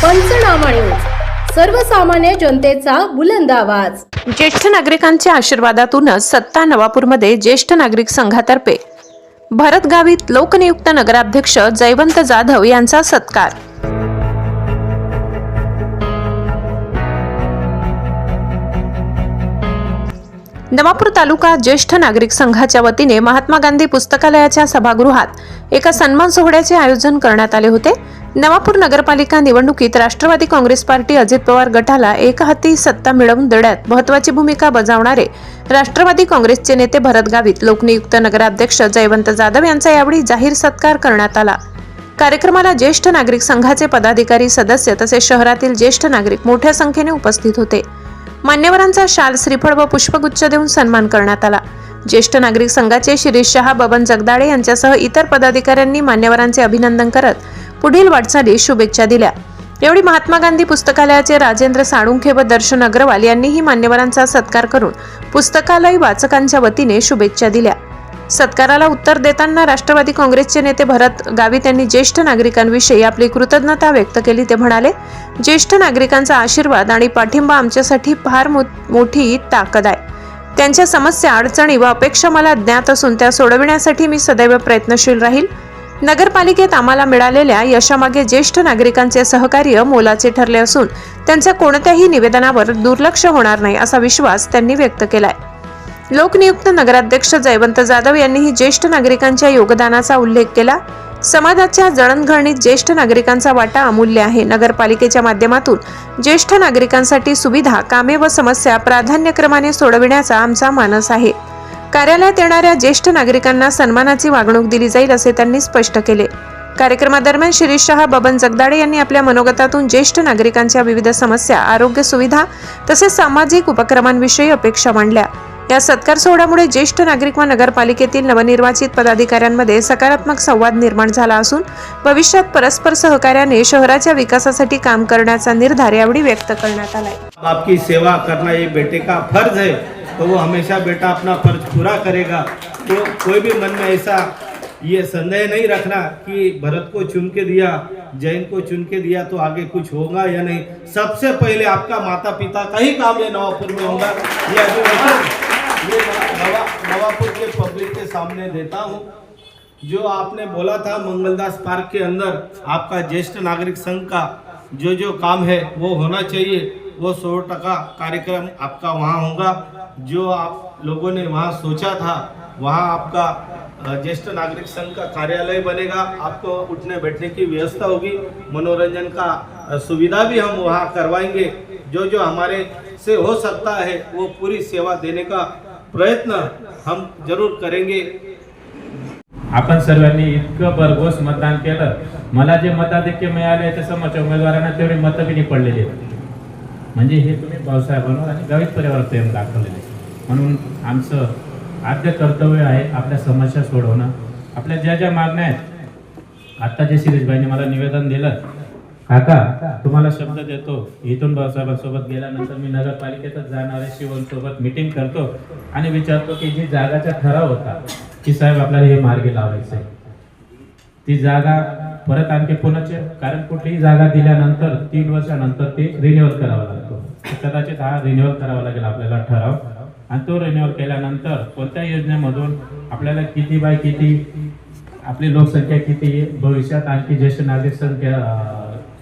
पंचनामा न्यूज, सर्वसामान्य जनतेचा बुलंद आवाज। ज्येष्ठ नागरिकांच्या आशीर्वादातूनच सत्ता नवापूरमध्ये ज्येष्ठ नागरिक संघातर्फे भरत गावीत लोकनियुक्त नगराध्यक्ष जयवंत जाधव यांचा सत्कार। नवापूर तालुका ज्येष्ठ नागरिक संघाच्या वतीने महात्मा गांधी पुस्तकालयाच्या सभागृहात एका सन्मान सोहळ्याचे आयोजन करण्यात आले होते। नवापूर नगरपालिका निवडणुकीत राष्ट्रवादी काँग्रेस पार्टी अजित पवार गटाला एकहाती सत्ता मिळवून देण्यात महत्त्वाची भूमिका बजावणारे राष्ट्रवादी काँग्रेसचे नेते भरत गावीत लोकनियुक्त नगराध्यक्ष जयवंत जाधव यांचा यावेळी जाहीर सत्कार करण्यात आला। कार्यक्रमाला ज्येष्ठ नागरिक संघाचे पदाधिकारी, सदस्य तसेच शहरातील ज्येष्ठ नागरिक मोठ्या संख्येने उपस्थित होते। मान्यवरांचा शाल, श्रीफळ व पुष्पगुच्छ देऊन सन्मान करण्यात आला। ज्येष्ठ नागरिक संघाचे शिरीष शहा, बबन जगदाळे यांच्यासह इतर पदाधिकाऱ्यांनी मान्यवरांचे अभिनंदन करत पुढील वाटचालीस शुभेच्छा दिल्या। यावेळी महात्मा गांधी पुस्तकालयाचे राजेंद्र साळुंखे व दर्शन अग्रवाल यांनीही मान्यवरांचा सत्कार करून पुस्तकालय वाचकांच्या वतीने शुभेच्छा दिल्या। सत्काराला उत्तर देताना राष्ट्रवादी काँग्रेसचे नेते भरत गावीत यांनी ज्येष्ठ नागरिकांविषयी आपली कृतज्ञता व्यक्त केली। ते म्हणाले, ज्येष्ठ नागरिकांचा आशीर्वाद आणि पाठिंबा आमच्यासाठी फार मोठी ताकद आहे। त्यांच्या समस्या, अडचणी व अपेक्षा मला ज्ञात असून त्या सोडविण्यासाठी मी सदैव प्रयत्नशील राहील। नगरपालिकेत आम्हाला मिळालेल्या यशामागे ज्येष्ठ नागरिकांचे सहकार्य मोलाचे ठरले असून त्यांच्या कोणत्याही निवेदनावर दुर्लक्ष होणार नाही असा विश्वास त्यांनी व्यक्त केलाय। लोकनियुक्त नगराध्यक्ष जयवंत जाधव यांनीही ज्येष्ठ नागरिकांच्या योगदानाचा उल्लेख केला। समाजाच्या जडणघडणीत ज्येष्ठ नागरिकांचा वाटा अमूल्य आहे। नगरपालिकेच्या माध्यमातून ज्येष्ठ नागरिकांसाठी सुविधा, कामे व समस्या प्राधान्यक्रमाने सोडविण्याचा आमचा मानस आहे। कार्यालयात येणाऱ्या ज्येष्ठ नागरिकांना सन्मानाची वागणूक दिली जाईल असे त्यांनी स्पष्ट केले। कार्यक्रमादरम्यान शिरीष शहा, बबन जगदाळे यांनी आपल्या मनोगतातून ज्येष्ठ नागरिकांच्या विविध समस्या, आरोग्य सुविधा तसेच सामाजिक उपक्रमांविषयी अपेक्षा मांडल्या। या सत्कार सोहळ्यामुळे ज्येष्ठ नागरिक व नगरपालिकेतील नवनिर्वाचित पदाधिकाऱ्यांमध्ये सकारात्मक संवाद निर्माण झाला असून भविष्यात परस्पर सहकार्याने शहराच्या विकासासाठी काम करण्याचा निर्धार यावेळी व्यक्त करण्यात आला। आपकी सेवा करना ये बेटे का फर्ज है, तो वो हमेशा बेटा अपना फर्ज पूरा करेगा। तो कोई भी मन में ऐसा ये संदेह नहीं रखना कि भरत को चुन के दिया, जैन को चुन के दिया तो आगे कुछ होगा या नहीं। सबसे पहले आपका माता पिता का ही काम ये नवापुर में होगा। ये अभिवचन ये नवापुर के पब्लिक के सामने देता हूँ। जो आपने बोला था मंगलदास पार्क के अंदर आपका ज्येष्ठ नागरिक संघ का जो काम है वो होना चाहिए, वो 100% कार्यक्रम आपका वहाँ होगा। जो आप लोगों ने वहाँ सोचा था वहाँ आपका ज्येष्ठ नागरिक संघ का कार्यालय बनेगा। आपको उठने बैठने की व्यवस्था होगी, मनोरंजन का सुविधा भी हम वहाँ करवाएंगे। जो हमारे से हो सकता है वो पूरी सेवा देने का प्रयत्न हम जरूर करेंगे। आपण सर्वांनी इतकं भरघोस मतदान केलं। मला जे मताधिक्य मिळाले त्या समोरच्या उमेदवारांना तेवढे मतं बी पडलेले, म्हणजे हे तुम्ही भाऊसाहेबांवर आणि गावित परिवारावर प्रेम दाखवलेले। म्हणून आमचं आद्य कर्तव्य आहे आपल्या समस्या सोडवणं। आपल्या ज्या मागण्या आहेत, आता जे शिरीषबाईंनी मला निवेदन दिलं, काका तुम्हाला शब्द देतो, इथून भाऊसाहेबांसोबत गेल्यानंतर मी नगरपालिकेतच जाणार आहे, शिवणसोबत मीटिंग करतो आणि विचारतो की जी जागाचा ठराव होता की साहेब आपल्याला हे मार्गी लावायचं आहे, ती जागा परत आणखी पुन्हाचे, कारण कुठलीही जागा दिल्यानंतर 3 वर्षानंतर ते रिन्युअल करावा लागतो। कदाचित हा रिन्युअल करावा लागेल आपल्याला ठराव, आणि तो रिन्युअल केल्यानंतर कोणत्या योजनेमधून आपल्याला किती बाय किती, आपली लोकसंख्या किती, भविष्यात आणखी ज्येष्ठ नागरिक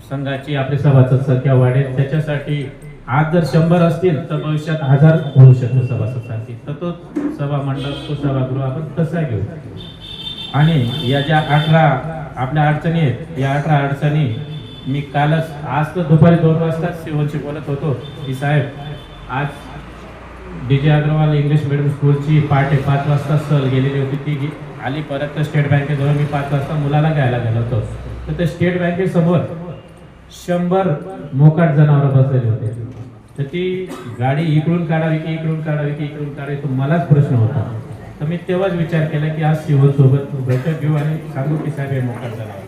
संघाची आपली सभासद संख्या वाढेल, त्याच्यासाठी आज जर 100 असतील तर भविष्यात 1000 होऊ शकतो सभासद संख्या। तर तो सभा मंडळ, तो सभागृह आपण तसा घेऊ। आणि या ज्या 18 आपल्या अडचणी आहेत, या 18 अडचणी मी कालच, आज तर दुपारी 2 वाजता शिवनशी बोलत होतो की साहेब आज DJ अग्रवाल इंग्लिश मीडियम स्कूलची पहाटे 5 वाजता सहल गेलेली होती, ती आली परत स्टेट बँकेजवळ। मी 5 वाजता मुलाला घ्यायला गेलो होतो, तर ते स्टेट बँकेसमोर 100 मोकाट जनावरं बसलेली होते। तर ती गाडी इकडून काढावी की इकडून काढावी की इकडून काढावी, तो मलाच प्रश्न होता। तर मी तेव्हाच विचार केला की आज शिवसोबत बैठक घेऊ आणि सांगू की साहेब हे मोकाट जनावर